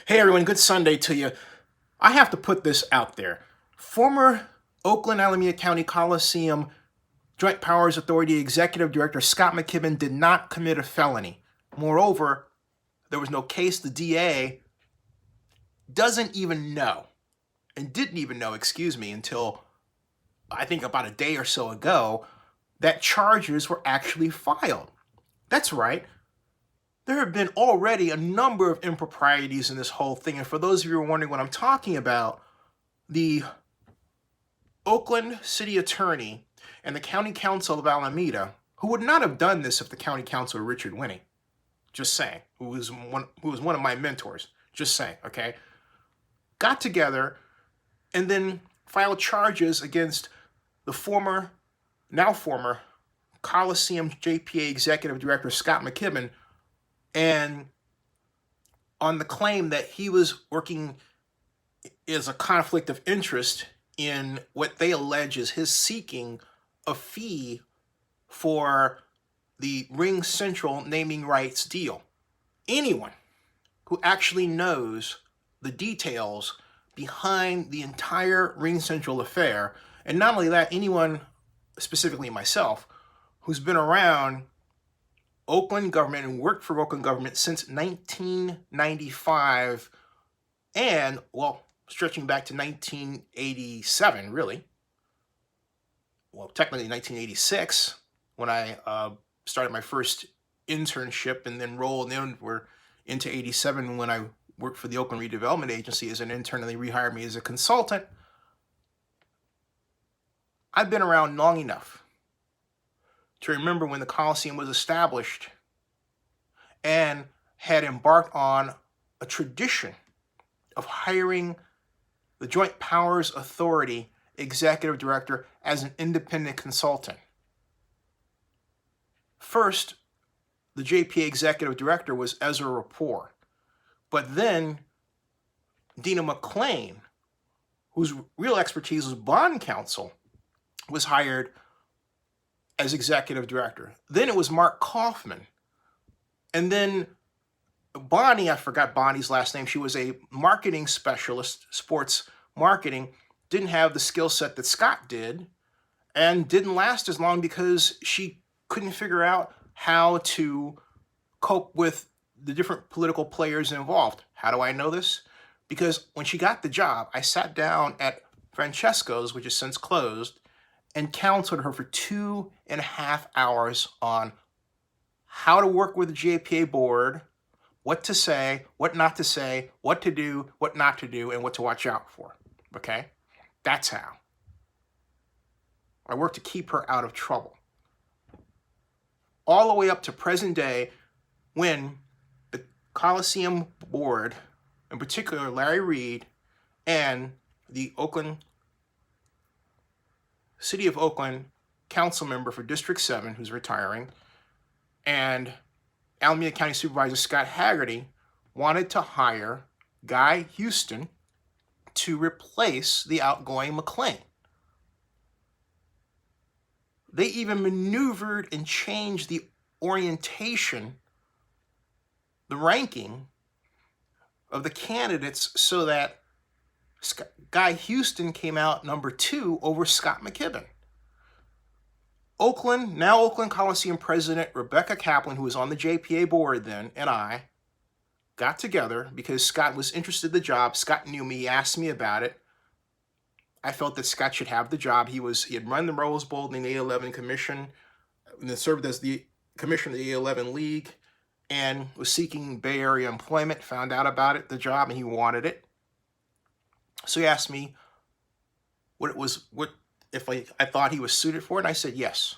Hey everyone, good Sunday to you. I have to put this out there. Former Oakland Alameda County Coliseum Joint Powers Authority Executive Director Scott McKibben did not commit a felony. Moreover, there was no case. The DA doesn't even know, and didn't even know, until I think about a day or so ago, that charges were actually filed. That's right. There have been already a number of improprieties in this whole thing, and for those of you who are wondering what I'm talking about, the Oakland City Attorney and the County Council of Alameda, who would not have done this if the County Council were Richard Winnie, just saying, who was one of my mentors, just saying, okay, got together and then filed charges against the now former Coliseum JPA Executive Director Scott McKibben, and on the claim that he was working as a conflict of interest in what they allege is his seeking a fee for the Ring Central naming rights deal. Anyone who actually knows the details behind the entire Ring Central affair, and not only that, anyone, specifically myself, who's been around Oakland government and worked for Oakland government since 1995, and, well, stretching back to 1987, really. Well, technically 1986, when I started my first internship, and then rolled in, we're into 87 when I worked for the Oakland Redevelopment Agency as an intern, and they rehired me as a consultant. I've been around long enough to remember when the Coliseum was established and had embarked on a tradition of hiring the Joint Powers Authority Executive Director as an independent consultant. First, the JPA Executive Director was Ezra Rapport, but then Dina McClain, whose real expertise was bond counsel, was hired as executive director. Then it was Mark Kaufman. And then Bonnie, I forgot Bonnie's last name. She was a marketing specialist, sports marketing, didn't have the skill set that Scott did, and didn't last as long because she couldn't figure out how to cope with the different political players involved. How do I know this? Because when she got the job, I sat down at Francesco's, which has since closed, and counseled her for 2.5 hours on how to work with the JPA board, what to say, what not to say, what to do, what not to do, and what to watch out for. Okay? That's how. I worked to keep her out of trouble. All the way up to present day, when the Coliseum board, in particular Larry Reed and the City of Oakland council member for District 7, who's retiring, and Alameda County Supervisor Scott Haggerty wanted to hire Guy Houston to replace the outgoing McClain. They even maneuvered and changed the orientation, the ranking of the candidates so that Guy Houston came out number 2 over Scott McKibben. Now Oakland Coliseum President Rebecca Kaplan, who was on the JPA board then, and I got together because Scott was interested in the job. Scott knew me, he asked me about it. I felt that Scott should have the job. He had run the Rose Bowl in the A11 Commission, and then served as the commissioner of the A11 League, and was seeking Bay Area employment, found out about it, the job, and he wanted it. So he asked me if I thought he was suited for it, and I said yes.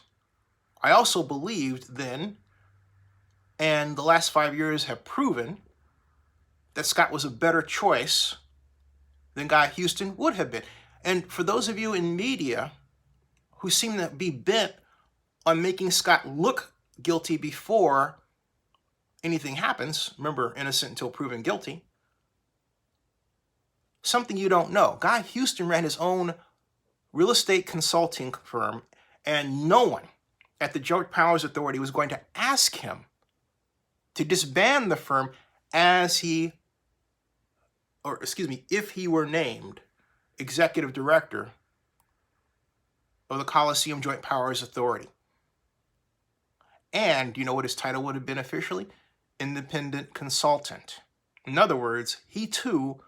I also believed then, and the last 5 years have proven, that Scott was a better choice than Guy Houston would have been. And for those of you in media who seem to be bent on making Scott look guilty before anything happens, remember, innocent until proven guilty, something you don't know. Guy Houston ran his own real estate consulting firm, and no one at the Joint Powers Authority was going to ask him to disband the firm as he if he were named executive director of the Coliseum Joint Powers Authority. And you know what his title would have been officially? Independent consultant. In other words, he too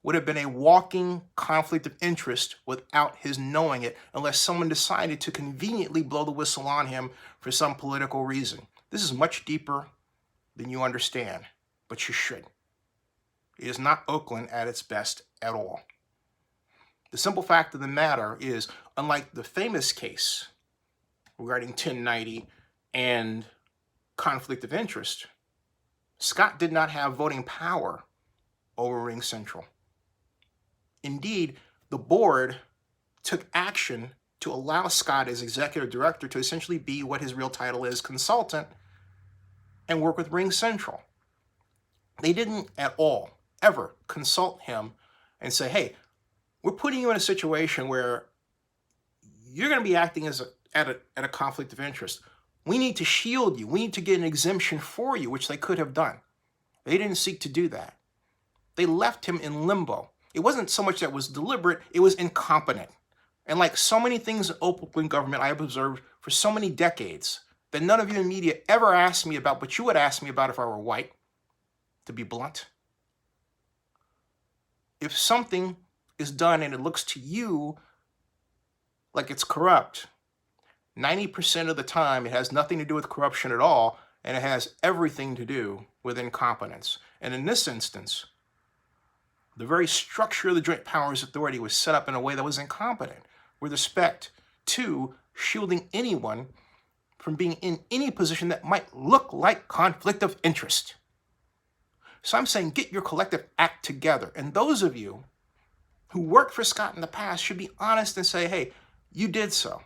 would have been a walking conflict of interest without his knowing it, unless someone decided to conveniently blow the whistle on him for some political reason. This is much deeper than you understand, but you should. It is not Oakland at its best at all. The simple fact of the matter is, unlike the famous case regarding 1090 and conflict of interest, Scott did not have voting power over Ring Central. Indeed, the board took action to allow Scott as executive director to essentially be what his real title is, consultant, and work with Ring Central. They didn't at all ever consult him and say, hey, we're putting you in a situation where you're going to be acting as at a conflict of interest. We need to shield you. We need to get an exemption for you, which they could have done. They didn't seek to do that. They left him in limbo. It wasn't so much that it was deliberate, it was incompetent. And like so many things in Oakland government I have observed for so many decades that none of you in media ever asked me about, but you would ask me about if I were white, to be blunt. If something is done and it looks to you like it's corrupt, 90% of the time it has nothing to do with corruption at all, and it has everything to do with incompetence. And in this instance, the very structure of the Joint Powers Authority was set up in a way that was incompetent with respect to shielding anyone from being in any position that might look like conflict of interest. So I'm saying get your collective act together. And those of you who worked for Scott in the past should be honest and say, hey, you did so.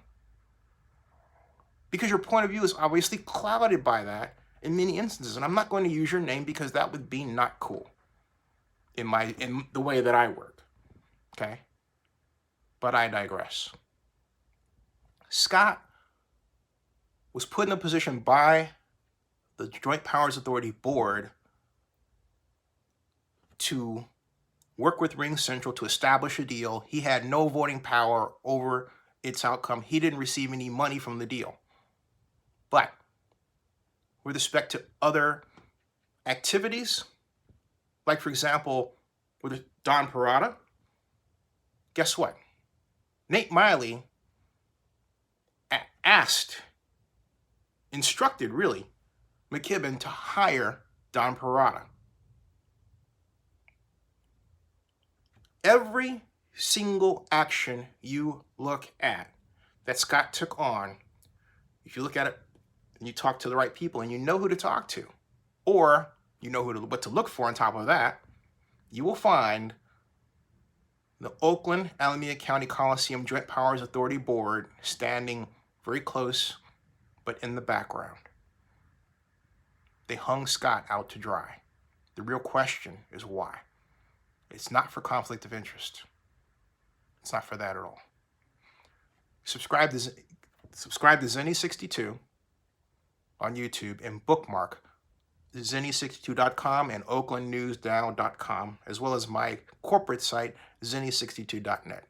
Because your point of view is obviously clouded by that in many instances. And I'm not going to use your name because that would be not cool in the way that I work. Okay? But I digress. Scott was put in a position by the Joint Powers Authority Board to work with Ring Central to establish a deal. He had no voting power over its outcome. He didn't receive any money from the deal. But with respect to other activities, like for example, with Don Parada, guess what? Nate Miley instructed really, McKibben to hire Don Parada. Every single action you look at that Scott took on, if you look at it and you talk to the right people and you know who to talk to, or you know what to look for on top of that, you will find the Oakland Alameda County Coliseum Joint Powers Authority Board standing very close, but in the background. They hung Scott out to dry. The real question is why. It's not for conflict of interest. It's not for that at all. Subscribe to Zenny62 on YouTube and bookmark Zenny62.com and OaklandNewsNow.com, as well as my corporate site, Zenny62.net.